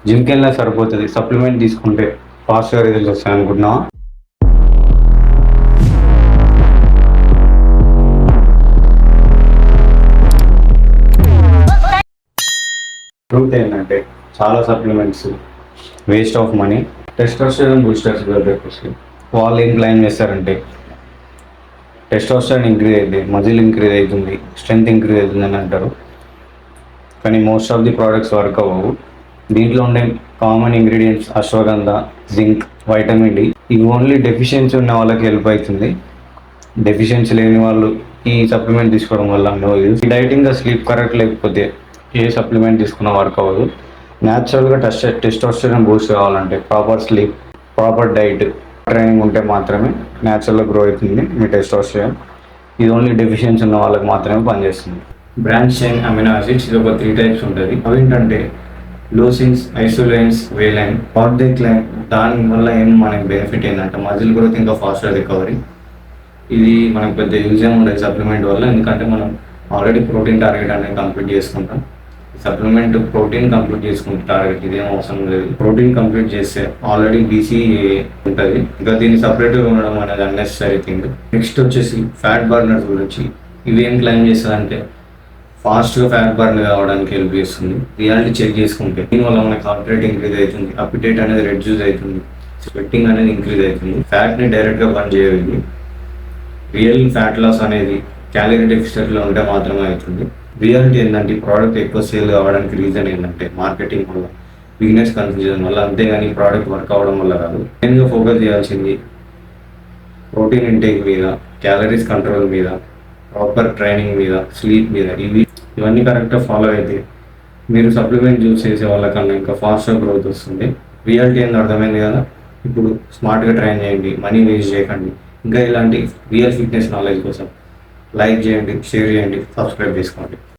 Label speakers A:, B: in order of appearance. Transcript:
A: జిమ్కి వెళ్ళినా సరిపోతుంది, సప్లిమెంట్ తీసుకుంటే ఫాస్ట్గా రిజల్ట్స్ వస్తాయి అనుకుంటున్నావా? ట్రూత్ ఏంటంటే చాలా supplements waste of money. Testosterone boosters వాళ్ళు ఏం క్లైమ్ చేస్తారంటే టెస్టోస్టెరాన్ ఇంక్రీజ్ అయితే మజిల్ ఇంక్రీజ్ అవుతుంది, స్ట్రెంగ్త్ ఇంక్రీజ్ అవుతుంది అని అంటారు. కానీ most of the products work అవ్వవు. దీంట్లో ఉండే common ingredients ashwagandha, zinc, vitamin D. ఇవి ఓన్లీ డెఫిషియన్సీ ఉన్న వాళ్ళకి హెల్ప్ అవుతుంది. డెఫిషియన్సీ లేని వాళ్ళు ఈ సప్లిమెంట్ తీసుకోవడం వల్ల నో యూస్. ఈ డైటింగ్ స్లీప్ కరెక్ట్ లేకపోతే ఏ సప్లిమెంట్ తీసుకున్నా వర్క్ అవ్వదు. న్యాచురల్గా టెస్టోస్టెరాన్ బూస్ట్ కావాలంటే proper sleep, proper diet, training ఉంటే మాత్రమే న్యాచురల్గా గ్రో అవుతుంది మీ టెస్టోస్టెరాన్. ఇది ఓన్లీ డెఫిషియన్సీ ఉన్న వాళ్ళకి మాత్రమే పనిచేస్తుంది. బ్రాంచ్ చైన్ అమినో యాసిడ్స్ ఇది ఒక 3 టైప్స్ ఉంటుంది. అవి ఏంటంటే లూసిన్స్, ఐసోలైన్స్, వేలైన్. వాట్ దే క్లైమ్ దానివల్ల మనకి బెనిఫిట్ ఏంటంటే మజిల్ గ్రోత్ ఇంకా ఫాస్ట్గా రికవరీ. ఇది మనకు పెద్ద యూజ్ ఏమి ఉండదు సప్లిమెంట్ వల్ల, ఎందుకంటే మనం ఆల్రెడీ ప్రోటీన్ టార్గెట్ అనేది కంప్లీట్ చేసుకుంటాం. సప్లిమెంట్ ప్రోటీన్ కంప్లీట్ చేసుకుంటే టార్గెట్ ఇదేం అవసరం లేదు. ప్రోటీన్ కంప్లీట్ చేస్తే ఆల్రెడీ బీసీ ఉంటుంది, ఇంకా దీన్ని సపరేట్గా ఉండడం అనేది అన్నెసరీ థింగ్. నెక్స్ట్ వచ్చేసి ఫ్యాట్ బర్నర్స్ గురించి. ఇవి ఏం క్లైమ్ చేస్తుందంటే ఫాస్ట్గా ఫ్యాట్ బర్న్ కావడానికి హెల్ప్ చేస్తుంది. రియాలిటీ చెక్ చేసుకుంటే దీనివల్ల మనకి హార్ట్ రేట్ ఇంక్రీజ్ అవుతుంది, అపిటైట్ అనేది రెడ్యూస్ అవుతుంది, స్వెట్టింగ్ అనేది ఇంక్రీజ్ అవుతుంది. ఫ్యాట్ని డైరెక్ట్గా బర్న్ చేయదు. రియల్ ఫ్యాట్ లాస్ అనేది క్యాలరీ డెఫిసిట్లో ఉంటే మాత్రమే అవుతుంది. రియాలిటీ ఏంటంటే ఈ ప్రోడక్ట్ ఎక్కువ సేల్ కావడానికి రీజన్ ఏంటంటే మార్కెటింగ్ వల్ల, బిజినెస్ కన్ఫ్యూజన్ వల్ల, అంతేగాని ఈ ప్రోడక్ట్ వర్క్ అవ్వడం వల్ల కాదు. మెయిన్గా ఫోకస్ చేయాల్సింది ప్రోటీన్ ఇంటేక్ మీద, క్యాలరీస్ కంట్రోల్ మీద, ప్రాపర్ ట్రైనింగ్ మీద, స్లీప్ మీద. ఇవన్నీ కరెక్ట్గా ఫాలో అయితే మీరు సప్లిమెంట్ యూస్ చేసే వాళ్ళకన్నా ఇంకా ఫాస్ట్గా గ్రోత్ వస్తుంది. రియాలిటీ ఏందో అర్థమైంది కదా. ఇప్పుడు స్మార్ట్గా ట్రైన్ చేయండి, మనీ వేస్ట్ చేయకండి. ఇంకా ఇలాంటి రియల్ ఫిట్నెస్ నాలెడ్జ్ కోసం లైక్ చేయండి, షేర్ చేయండి, సబ్స్క్రైబ్ చేసుకోండి.